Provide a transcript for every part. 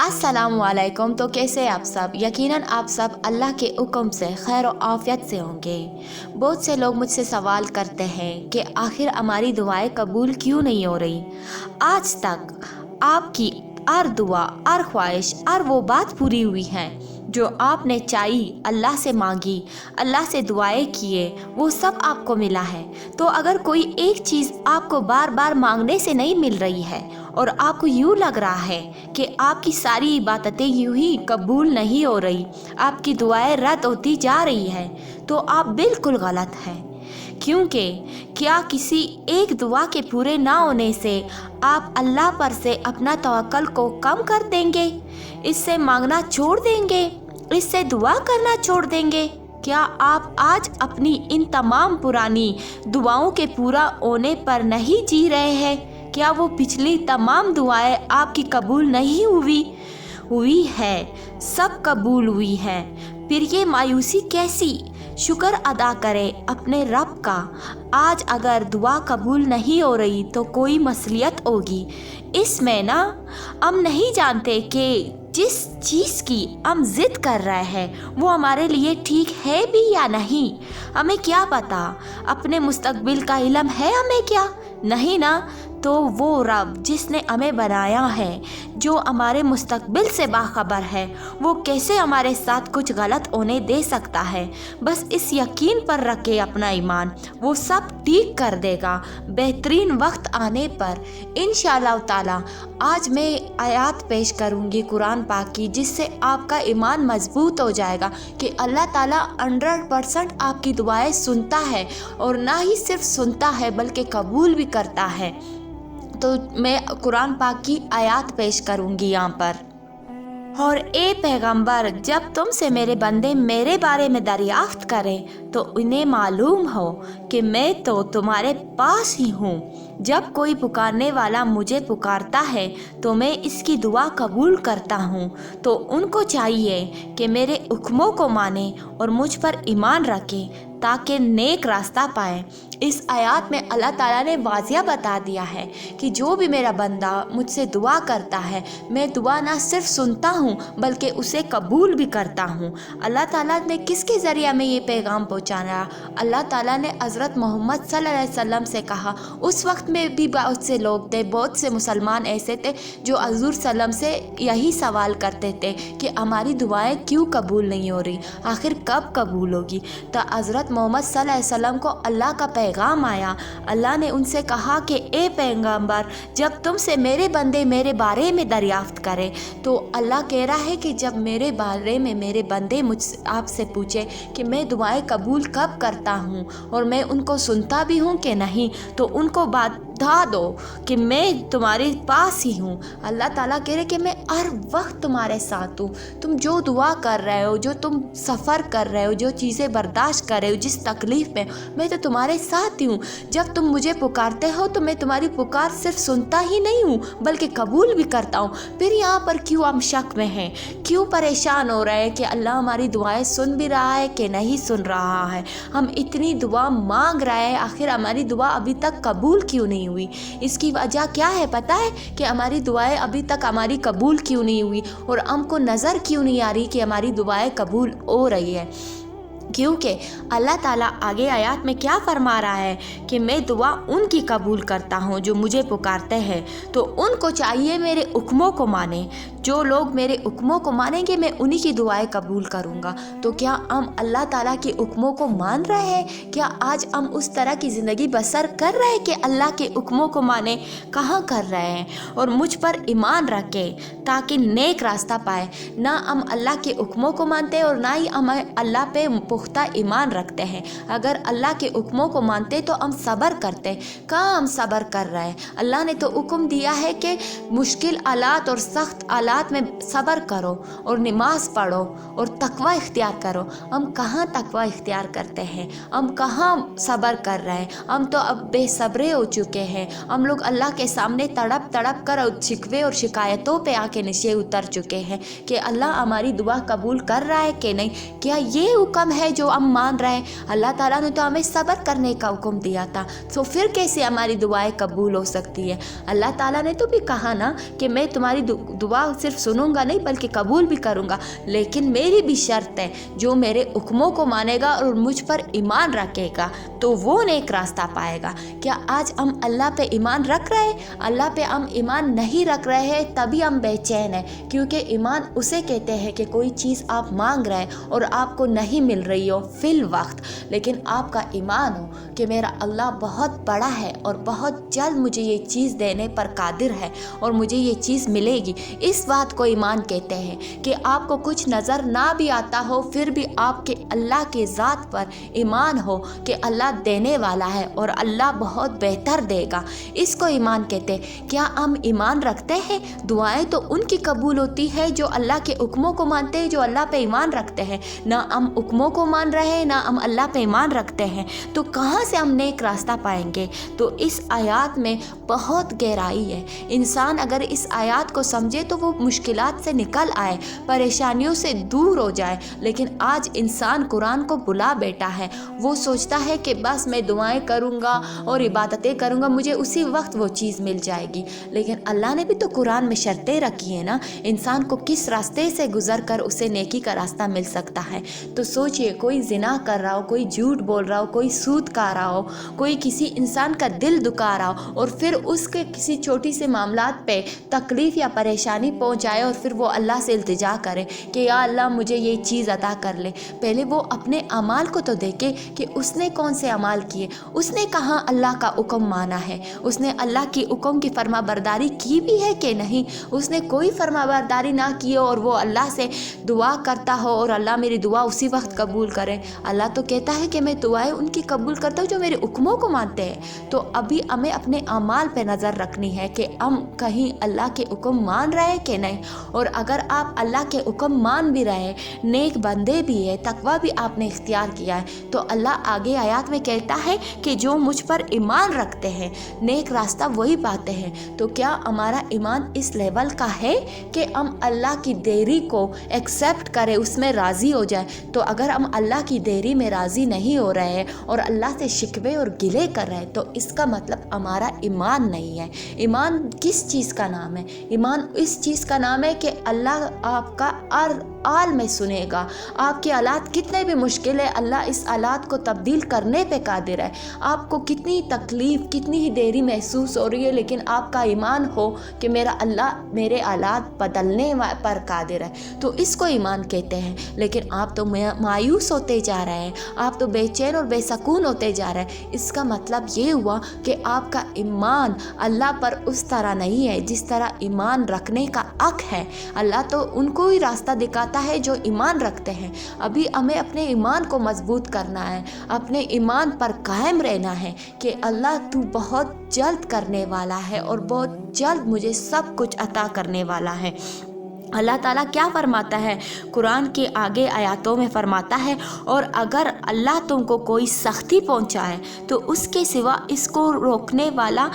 अस्सलाम वालेकुम। तो कैसे आप सब? यकीनन आप सब अल्लाह के हुक्म से खैर और आफियत से होंगे। बहुत से लोग मुझसे सवाल करते हैं कि आखिर हमारी दुआएं कबूल क्यों नहीं हो रही। आज तक आपकी हर दुआ, हर ख्वाहिश, हर वो बात पूरी हुई है जो आपने चाही, अल्लाह से मांगी, अल्लाह से दुआएं किए, वो सब आपको मिला है। तो अगर कोई एक चीज़ आपको बार बार मांगने से नहीं मिल रही है और आपको यूँ लग रहा है कि आपकी सारी इबादतें यूँ ही कबूल नहीं हो रही, आपकी दुआएं रद्द होती जा रही है, तो आप बिल्कुल गलत हैं। क्योंकि क्या किसी एक दुआ के पूरे ना होने से आप अल्लाह पर से अपना तवक्कल को कम कर देंगे? इससे मांगना छोड़ देंगे? इससे दुआ करना छोड़ देंगे? क्या आप आज अपनी इन तमाम पुरानी दुआओं के पूरा होने पर नहीं जी रहे हैं? क्या वो पिछली तमाम दुआएं आपकी कबूल नहीं हुई है? सब कबूल हुई है। फिर ये मायूसी कैसी? शुक्र अदा करें अपने रब का। आज अगर दुआ कबूल नहीं हो रही तो कोई मसलियत होगी। इसमें ना हम नहीं जानते कि जिस चीज़ की हम ज़िद कर रहे हैं वो हमारे लिए ठीक है भी या नहीं। हमें क्या पता? अपने मुस्तकबिल का इल्म है हमें क्या? नहीं ना। तो वो रब जिसने हमें बनाया है, जो हमारे मुस्तकबिल से बाखबर है, वो कैसे हमारे साथ कुछ गलत होने दे सकता है? बस इस यकीन पर रखे अपना ईमान, वो सब ठीक कर देगा बेहतरीन वक्त आने पर इंशाअल्लाह ताला। आज मैं आयत पेश करूँगी कुरान पाक की, जिससे आपका ईमान मजबूत हो जाएगा कि अल्लाह ताला 100% आपकी दुआएं सुनता है, और ना ही सिर्फ सुनता है बल्कि कबूल भी करता है। तो मैं कुरान पाक की आयत पेश करूँगी यहाँ पर। और ए पैगंबर, जब तुमसे मेरे बंदे मेरे बारे में दरियाफ्त करें तो उन्हें मालूम हो कि मैं तो तुम्हारे पास ही हूँ। जब कोई पुकारने वाला मुझे पुकारता है तो मैं इसकी दुआ कबूल करता हूँ। तो उनको चाहिए कि मेरे हुक्मों को माने और मुझ पर ईमान रखें ताकि नेक रास्ता पाएँ। इस आयत में अल्लाह ताला ने वाज़िया बता दिया है कि जो भी मेरा बंदा मुझसे दुआ करता है, मैं दुआ ना सिर्फ सुनता हूँ बल्कि उसे कबूल भी करता हूँ। अल्लाह ताला ने किसके ज़रिए में ये पैगाम पहुँचाना? अल्लाह ताला ने हज़रत मोहम्मद सल्लल्लाहु अलैहि वसल्लम से कहा। उस वक्त में भी बहुत से लोग थे, बहुत से मुसलमान ऐसे थे जो हुज़ूर सल्लम से यही सवाल करते थे कि हमारी दुआएँ क्यों कबूल नहीं हो रही, आखिर कब कबूल होगी? तो हज़रत मोहम्मद सल्लल्लाहु अलैहि वसल्लम को अल्लाह का पैगाम आया। अल्लाह ने उनसे कहा कि ए पैगंबर, जब तुमसे मेरे बंदे मेरे बारे में दरियाफ्त करें, तो अल्लाह कह रहा है कि जब मेरे बारे में मेरे बंदे मुझसे आपसे पूछे कि मैं दुआएं कबूल कब करता हूँ और मैं उनको सुनता भी हूँ कि नहीं, तो उनको बता दो कि मैं तुम्हारे पास ही हूँ। अल्लाह ताला कह रहे कि मैं हर वक्त तुम्हारे साथ हूँ। तुम जो दुआ कर रहे हो, जो तुम सफ़र कर रहे हो, जो चीज़ें बर्दाश्त कर रहे हो, जिस तकलीफ़ में, मैं तो तुम्हारे साथ ही हूँ। जब तुम मुझे पुकारते हो तो मैं तुम्हारी पुकार सिर्फ सुनता ही नहीं हूँ बल्कि कबूल भी करता हूँ। फिर यहाँ पर क्यों हम शक में हैं? क्यों परेशान हो रहे हैं कि अल्लाह हमारी दुआएं सुन भी रहा है कि नहीं सुन रहा है? हम इतनी दुआ मांग रहे हैं, आखिर हमारी दुआ अभी तक कबूल क्यों नहीं हुई? इसकी वजह क्या है पता है? कि हमारी दुआएं अभी तक हमारी कबूल क्यों नहीं हुई और हमको नज़र क्यों नहीं आ रही कि हमारी दुआएं कबूल हो रही है। क्योंकि अल्लाह ताला आगे आयत में क्या फरमा रहा है कि मैं दुआ उनकी कबूल करता हूँ जो मुझे पुकारते हैं, तो उनको चाहिए मेरे हुक्मों को माने। जो लोग मेरे हुक्मों को मानेंगे मैं उन्हीं की दुआएं कबूल करूँगा। तो क्या हम अल्लाह ताला के हुक्मों को मान रहे हैं? क्या आज हम उस तरह की ज़िंदगी बसर कर रहे हैं कि अल्लाह के हुक्मों को माने? कहाँ कर रहे हैं? और मुझ पर ईमान रखें ताकि नेक रास्ता पाए। ना हम अल्लाह के हुक्मों को मानते और ना ही हम अल्लाह पे पुख्ता ईमान रखते हैं। अगर अल्लाह के हुक्मों को मानते तो हम सब्र करते। कहाँ हम सब्र कर रहे हैं? अल्लाह ने तो हुक्म दिया है कि मुश्किल हालात और सख्त हालात में सब्र करो और नमाज पढ़ो और तकवा इख्तियार करो। हम कहाँ तकवा इख्तियार करते हैं? हम कहाँ सब्र कर रहे हैं? हम तो अब बेसब्रे हो चुके हैं। हम लोग अल्लाह के सामने तड़प तड़प कर शिकवे और शिकायतों पे आके नीचे उतर चुके हैं कि अल्लाह हमारी दुआ कबूल कर रहा है कि नहीं। क्या ये हुक्म है जो हम मान रहे हैं? अल्लाह ताला ने तो हमें सब्र करने का हुक्म दिया था, तो फिर कैसे हमारी दुआएं कबूल हो सकती है? अल्लाह ताला ने तो भी कहा ना कि मैं तुम्हारी दुआ सिर्फ सुनूंगा नहीं बल्कि कबूल भी करूंगा, लेकिन मेरी भी शर्त है, जो मेरे हुक्मों को मानेगा और मुझ पर ईमान रखेगा तो वो नेक रास्ता पाएगा। क्या आज हम अल्लाह पे ईमान रख रहे हैं? अल्लाह पे हम ईमान नहीं रख रहे हैं तभी हम बेचैन हैं, क्योंकि ईमान उसे कहते हैं कि कोई चीज़ आप मांग रहे हैं और आपको नहीं मिल रही हो फिल वक्त, लेकिन आपका ईमान हो कि मेरा अल्लाह बहुत बड़ा है और बहुत जल्द मुझे ये चीज़ देने पर कादिर है और मुझे ये चीज़ मिलेगी। इस बात को ईमान कहते हैं कि आपको कुछ नज़र ना भी आता हो फिर भी आपके अल्लाह के ज़ात पर ईमान हो कि अल्लाह देने वाला है और अल्लाह बहुत बेहतर देगा। इसको ईमान कहते हैं। क्या हम ईमान रखते हैं? दुआएं तो उनकी कबूल होती है जो अल्लाह के हुक्मों को मानते हैं, जो अल्लाह पे ईमान रखते हैं। ना हम हुक्मों को मान रहे हैं ना हम अल्लाह पे ईमान रखते हैं, तो कहाँ से हम नेक रास्ता पाएंगे? तो इस आयत में बहुत गहराई है। इंसान अगर इस आयत को समझे तो वो मुश्किलात से निकल आए, परेशानियों से दूर हो जाए। लेकिन आज इंसान कुरान को भुला बैठा है। वो सोचता है कि बस मैं दुआएं करूँगा और इबादतें करूँगा, मुझे उसी वक्त वो चीज़ मिल जाएगी। लेकिन अल्लाह ने भी तो कुरान में शर्तें रखी हैं ना, इंसान को किस रास्ते से गुजर कर उसे नेकी का रास्ता मिल सकता है। तो सोचिए, कोई जिना कर रहा हो, कोई झूठ बोल रहा हो, कोई सूद खा रहा हो, कोई किसी इंसान का दिल दुखा रहा हो और फिर उसके किसी छोटी से मामलात पे तकलीफ़ या परेशानी पहुँचाए और फिर वो अल्लाह से इल्तिजा करे कि या अल्लाह मुझे ये चीज़ अता कर ले। पहले वो अपने अमाल को तो देखे कि उसने कौन से अमाल किए, उसने कहाँ अल्लाह का हुक्म माना है, उसने अल्लाह की हुक्म की फरमाबरदारी की भी है कि नहीं। उसने कोई फरमाबरदारी ना की हो और वो अल्लाह से दुआ करता हो और अल्लाह मेरी दुआ उसी वक्त कबूल करे। अल्लाह तो कहता है कि मैं दुआएं उनकी कबूल करता हूँ जो मेरे हुक्मों को मानते हैं। तो अभी हमें अपने अमाल पे नज़र रखनी है कि हम कहीं अल्लाह के हुक्म मान रहे हैं कि नहीं। और अगर आप अल्लाह के हुक्म मान भी रहे, नेक बंदे भी है, तकवा भी आपने इख्तियार किया है, तो अल्लाह आगे आयत में कहता है कि जो मुझ पर ईमान रखते हैं नेक रास्ता वही पाते हैं। तो क्या हमारा ईमान इस लेवल का है कि हम अल्लाह की देरी को एक्सेप्ट करें, उसमें राज़ी हो जाए? तो अगर हम अल्लाह की देरी में राज़ी नहीं हो रहे हैं और अल्लाह से शिकवे और गिले कर रहे हैं तो इसका मतलब हमारा ईमान नहीं है। ईमान किस चीज़ का नाम है? ईमान इस चीज़ का नाम है कि अल्लाह आपका हर हाल में सुनेगा। आपके हालात कितने भी मुश्किल है, अल्लाह इस हालात को तब्दील करने पे कादिर है। आपको कितनी तकलीफ़, कितनी ही देरी महसूस हो रही है, लेकिन आपका ईमान हो कि मेरा अल्लाह मेरे हालात बदलने पर कादिर है, तो इसको ईमान कहते हैं। लेकिन आप तो मायूस होते जा रहे हैं, आप तो बेचैन और बेसकून होते जा रहे हैं। इसका मतलब ये हुआ कि आपका ईमान अल्लाह पर उस तरह नहीं है जिस तरह ईमान रखने का हक है। अल्लाह तो उनको ही रास्ता दिखाता है जो ईमान रखते हैं। अभी हमें अपने ईमान को मजबूत करना है, अपने ईमान पर कायम रहना है कि अल्लाह तू बहुत जल्द करने वाला है और बहुत जल्द मुझे सब कुछ अता करने वाला है। अल्लाह ताला क्या फरमाता है कुरान के आगे आयतों में? फरमाता है, और अगर अल्लाह तुमको कोई सख्ती पहुंचाए तो उसके सिवा इसको रोकने वाला,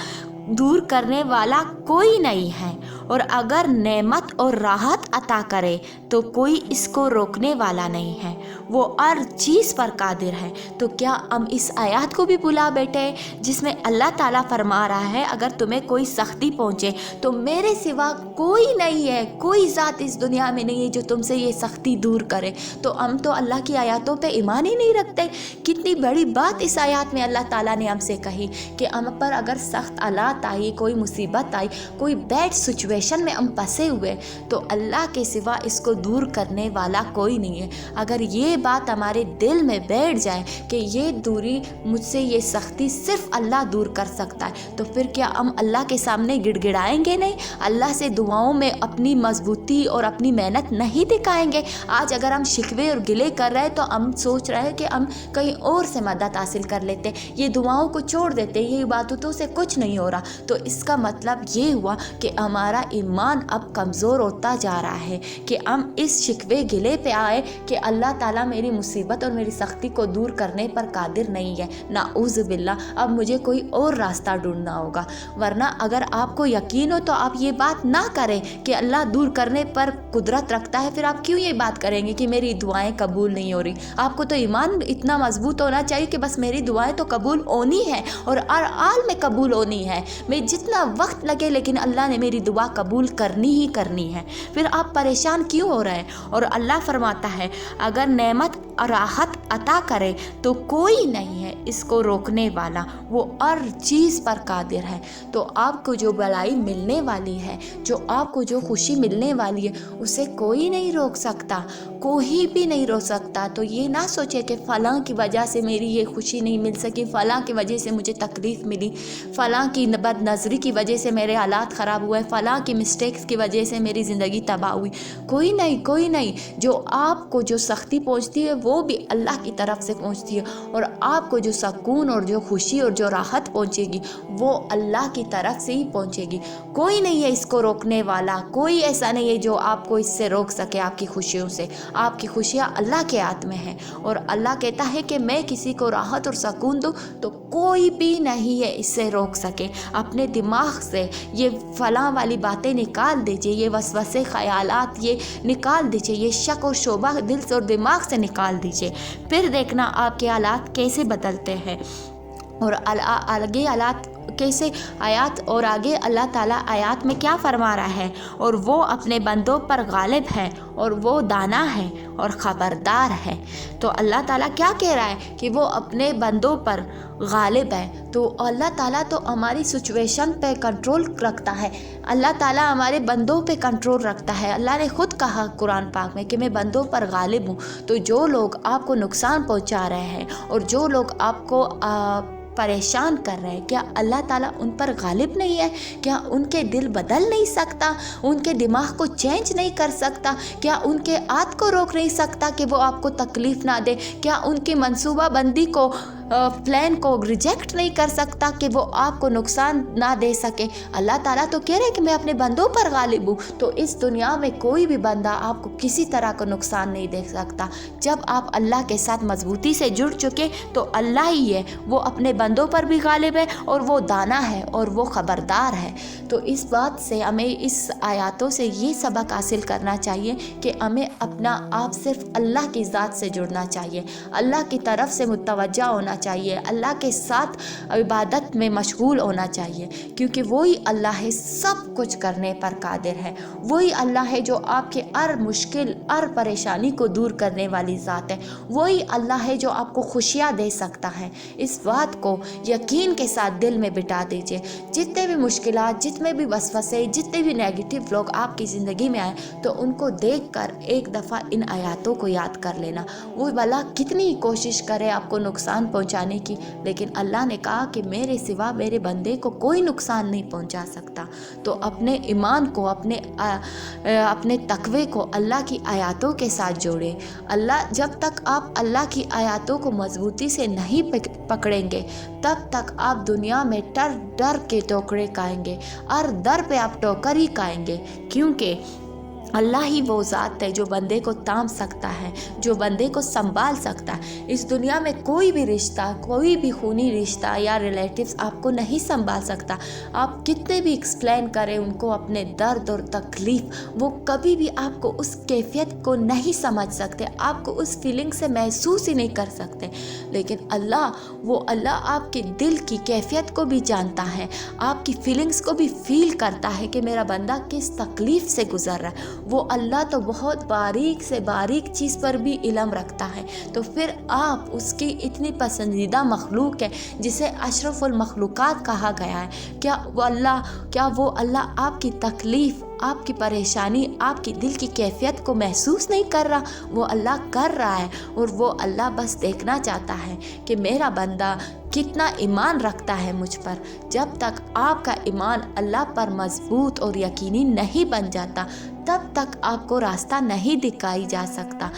दूर करने वाला कोई नहीं है, और अगर नेमत और राहत अता करे तो कोई इसको रोकने वाला नहीं है। वो हर चीज़ पर कादिर है। तो क्या हम इस आयत को भी भुला बैठे जिसमें अल्लाह ताला फरमा रहा है अगर तुम्हें कोई सख्ती पहुँचे तो मेरे सिवा कोई नहीं है, कोई ज़ात इस दुनिया में नहीं है जो तुमसे ये सख्ती दूर करे। तो हम तो अल्लाह की आयतों पे ईमान ही नहीं रखते। कितनी बड़ी बात इस आयत में अल्लाह ताला ने हमसे कही कि हम पर अगर सख्त हालात आई, कोई मुसीबत आई, कोई बैड सिचुएशन में हम फंसे हुए, तो अल्लाह के सिवा इसको दूर करने वाला कोई नहीं है। अगर ये बात हमारे दिल में बैठ जाए कि ये दूरी, मुझसे ये सख्ती सिर्फ अल्लाह दूर कर सकता है, तो फिर क्या हम अल्लाह के सामने गिड़गिड़ाएंगे नहीं? अल्लाह से दुआओं में अपनी मजबूती और अपनी मेहनत नहीं दिखाएंगे? आज अगर हम शिकवे और गिले कर रहे हैं तो हम सोच रहे हैं कि हम कहीं और से मदद हासिल कर लेते, ये दुआओं को छोड़ देते, ये इबादतों से कुछ नहीं हो रहा। तो इसका मतलब ये हुआ कि हमारा ईमान अब कमज़ोर होता जा रहा है कि हम इस शिकवे गिले पे आए कि अल्लाह ताला मेरी मुसीबत और मेरी सख्ती को दूर करने पर कादिर नहीं है। नाऊज़ बिल्लाह, अब मुझे कोई और रास्ता ढूंढना होगा। वरना अगर आपको यकीन हो तो आप ये बात ना करें कि अल्लाह दूर करने पर कुदरत रखता है, फिर आप क्यों ये बात करेंगे कि मेरी दुआएं कबूल नहीं हो रही? आपको तो ईमान इतना मजबूत होना चाहिए कि बस मेरी दुआएं तो कबूल होनी है और हर हाल में कबूल होनी है। मैं जितना वक्त लगे लेकिन अल्लाह ने मेरी दुआ قبول کرنی ہی کرنی ہے، پھر آپ پریشان کیوں ہو رہے ہیں؟ اور اللہ فرماتا ہے اگر نعمت اور راحت عطا کرے تو کوئی نہیں ہے اس کو روکنے والا، وہ ہر چیز پر قادر ہے۔ تو آپ کو جو بلائی ملنے والی ہے، جو آپ کو جو خوشی ملنے والی ہے، اسے کوئی نہیں روک سکتا، کوئی بھی نہیں روک سکتا۔ تو یہ نہ سوچے کہ فلاں کی وجہ سے میری یہ خوشی نہیں مل سکی، فلاں کی وجہ سے مجھے تکلیف ملی، فلاں کی بد نظری کی وجہ سے میرے حالات خراب ہوئے، فلاں کی مسٹیکس کی وجہ سے میری زندگی تباہ ہوئی۔ کوئی نہیں، کوئی نہیں۔ جو آپ کو جو سختی پہنچتی ہے وہ بھی اللہ کی طرف سے پہنچتی ہے، اور آپ کو جو سکون اور جو خوشی اور جو راحت پہنچے گی وہ اللہ کی طرف سے ہی پہنچے گی۔ کوئی نہیں ہے اس کو روکنے والا، کوئی ایسا نہیں ہے جو آپ کو اس سے روک سکے آپ کی خوشیوں سے۔ آپ کی خوشیاں اللہ کے ہاتھ میں ہیں، اور اللہ کہتا ہے کہ میں کسی کو راحت اور سکون دوں تو کوئی بھی نہیں ہے اس سے روک سکے۔ اپنے دماغ سے یہ فلاں والی باتیں نکال دیجئے، یہ وسوسے خیالات یہ نکال دیجئے، یہ شک اور شبہ دل سے اور دماغ سے نکال دیجئے، پھر دیکھنا آپ کے حالات کیسے بدلتے ہیں، اور آگے حالات کیسے آیات، اور آگے اللہ تعالیٰ آیات میں کیا فرما رہا ہے، اور وہ اپنے بندوں پر غالب ہے، اور وہ دانا ہے اور خبردار ہے۔ تو اللہ تعالیٰ کیا کہہ رہا ہے کہ وہ اپنے بندوں پر غالب ہے۔ تو اللہ تعالیٰ تو ہماری سچویشن پہ کنٹرول رکھتا ہے، اللہ تعالیٰ ہمارے بندوں پہ کنٹرول رکھتا ہے۔ اللہ نے خود کہا قرآن پاک میں کہ میں بندوں پر غالب ہوں۔ تو جو لوگ آپ کو نقصان پہنچا رہے ہیں اور جو لوگ آپ کو پریشان کر رہے ہیں، کیا اللہ تعالیٰ ان پر غالب نہیں ہے؟ کیا ان کے دل بدل نہیں سکتا؟ ان کے دماغ کو چینج نہیں کر سکتا؟ کیا ان کے ہاتھ کو روک نہیں سکتا کہ وہ آپ کو تکلیف نہ دے؟ کیا ان کی منصوبہ بندی کو پلان کو ریجیکٹ نہیں کر سکتا کہ وہ آپ کو نقصان نہ دے سکے؟ اللہ تعالیٰ تو کہہ رہے کہ میں اپنے بندوں پر غالب ہوں۔ تو اس دنیا میں کوئی بھی بندہ آپ کو کسی طرح کا نقصان نہیں دے سکتا۔ جب آپ اللہ کے ساتھ مضبوطی سے جڑ چکے تو اللہ ہی ہے، وہ اپنے بندوں پر بھی غالب ہے، اور وہ دانا ہے اور وہ خبردار ہے۔ تو اس بات سے ہمیں اس آیاتوں سے یہ سبق حاصل کرنا چاہیے کہ ہمیں اپنا آپ صرف اللہ کی ذات سے جڑنا چاہیے، اللہ کی طرف سے متوجہ ہونا چاہیے، اللہ کے ساتھ عبادت میں مشغول ہونا چاہیے، کیونکہ وہی اللہ ہے سب کچھ کرنے پر قادر ہے۔ وہی اللہ ہے جو آپ کے ہر مشکل ہر پریشانی کو دور کرنے والی ذات ہے۔ وہی اللہ ہے جو آپ کو خوشیاں دے سکتا ہے۔ اس بات کو یقین کے ساتھ دل میں بٹھا دیجئے۔ جتنے بھی مشکلات، جتنے بھی وسوسے، جتنے بھی نیگیٹو لوگ آپ کی زندگی میں آئے تو ان کو دیکھ کر ایک دفعہ ان آیاتوں کو یاد کر لینا۔ وہ بھلا کتنی کوشش کرے آپ کو نقصان پہنچانے کی، لیکن اللہ نے کہا کہ میرے سوا میرے بندے کو کوئی نقصان نہیں پہنچا سکتا۔ تو اپنے ایمان کو، اپنے تقوی کو اللہ کی آیاتوں کے ساتھ جوڑے۔ جب تک آپ اللہ کی آیاتوں کو مضبوطی سے نہیں پکڑیں گے تب تک آپ دنیا میں ڈر کے ٹوکرے کھائیں گے، ہر در پہ آپ ٹوکر ہی کھائیں گے، کیونکہ اللہ ہی وہ ذات ہے جو بندے کو تام سکتا ہے، جو بندے کو سنبھال سکتا ہے۔ اس دنیا میں کوئی بھی رشتہ، کوئی بھی خونی رشتہ یا ریلیٹیوز آپ کو نہیں سنبھال سکتا۔ آپ کتنے بھی ایکسپلین کریں ان کو اپنے درد اور تکلیف، وہ کبھی بھی آپ کو اس کیفیت کو نہیں سمجھ سکتے، آپ کو اس فیلنگ سے محسوس ہی نہیں کر سکتے۔ لیکن وہ اللہ آپ کے دل کی کیفیت کو بھی جانتا ہے، آپ کی فیلنگز کو بھی فیل کرتا ہے کہ میرا بندہ کس تکلیف سے گزر رہا ہے۔ وہ اللہ تو بہت باریک سے باریک چیز پر بھی علم رکھتا ہے۔ تو پھر آپ اس کی اتنی پسندیدہ مخلوق ہے جسے اشرف المخلوقات کہا گیا ہے، کیا وہ اللہ آپ کی تکلیف، آپ کی پریشانی، آپ کی دل کی کیفیت کو محسوس نہیں کر رہا؟ وہ اللہ کر رہا ہے، اور وہ اللہ بس دیکھنا چاہتا ہے کہ میرا بندہ کتنا ایمان رکھتا ہے مجھ پر۔ جب تک آپ کا ایمان اللہ پر مضبوط اور یقینی نہیں بن جاتا تب تک آپ کو راستہ نہیں دکھائی جا سکتا،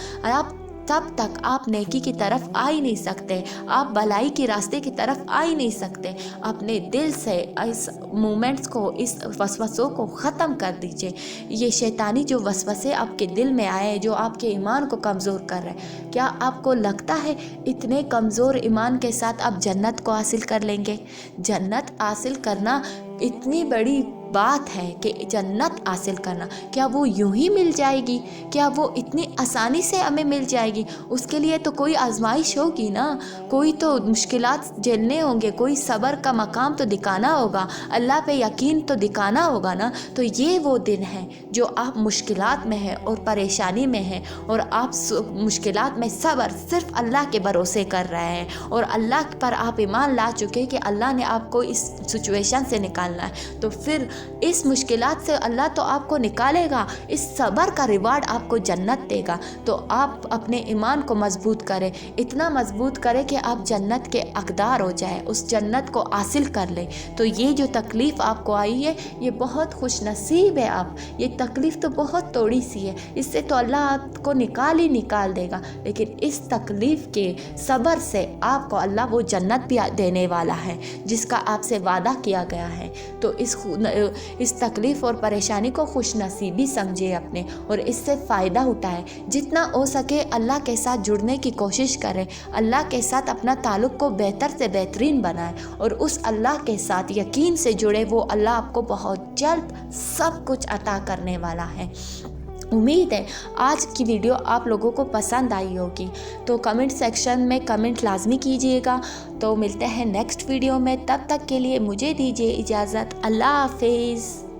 تب تک آپ نیکی کی طرف آ ہی نہیں سکتے، آپ بھلائی کی راستے کی طرف آ ہی نہیں سکتے۔ اپنے دل سے اس مومنٹس کو، اس وسوسوں کو ختم کر دیجئے۔ یہ شیطانی جو وسوسے آپ کے دل میں آئے، جو آپ کے ایمان کو کمزور کر رہے ہیں، کیا آپ کو لگتا ہے اتنے کمزور ایمان کے ساتھ آپ جنت کو حاصل کر لیں گے؟ جنت حاصل کرنا اتنی بڑی बात है कि जन्नत हासिल करना, क्या वो यूं ही मिल जाएगी? क्या वो इतनी आसानी से हमें मिल जाएगी? उसके लिए तो कोई आजमाइश होगी ना, कोई तो मुश्किलात झेलने होंगे, कोई सब्र का मकाम तो दिखाना होगा, अल्लाह पे यकीन तो दिखाना होगा ना। तो ये वो दिन है जो आप मुश्किलात में हैं और परेशानी में हैं और आप मुश्किलात में सब्र सिर्फ अल्लाह के भरोसे कर रहे हैं और अल्लाह पर आप ईमान ला चुके कि अल्लाह ने आपको इस सिचुएशन से निकालना है। तो फिर इस मुश्किलात से अल्लाह तो आपको निकालेगा, इस सब्र का रिवार्ड आपको जन्नत देगा। तो आप अपने ईमान को मजबूत करें, इतना मजबूत करें कि आप जन्नत के हकदार हो जाए, उस जन्नत को हासिल कर लें। तो ये जो तकलीफ़ आपको आई है ये बहुत खुश नसीब है आप, ये तकलीफ़ तो बहुत थोड़ी सी है, इससे तो अल्लाह आपको निकाल देगा। लेकिन इस तकलीफ़ के सब्र से आपको अल्लाह वो जन्नत भी देने वाला है जिसका आपसे वादा किया गया है। तो इस तकलीफ़ और परेशानी को खुश नसीबी समझे अपने और इससे फ़ायदा उठाएं। जितना हो सके अल्लाह के साथ जुड़ने की कोशिश करें, अल्लाह के साथ अपना ताल्लुक़ को बेहतर से बेहतरीन बनाएं और उस अल्लाह के साथ यकीन से जुड़े। वो अल्लाह आपको बहुत जल्द सब कुछ अता करने वाला है। उम्मीद है आज की वीडियो आप लोगों को पसंद आई होगी, तो कमेंट सेक्शन में कमेंट लाजमी कीजिएगा। तो मिलते हैं नेक्स्ट वीडियो में, तब तक के लिए मुझे दीजिए इजाज़त। अल्लाह हाफिज़।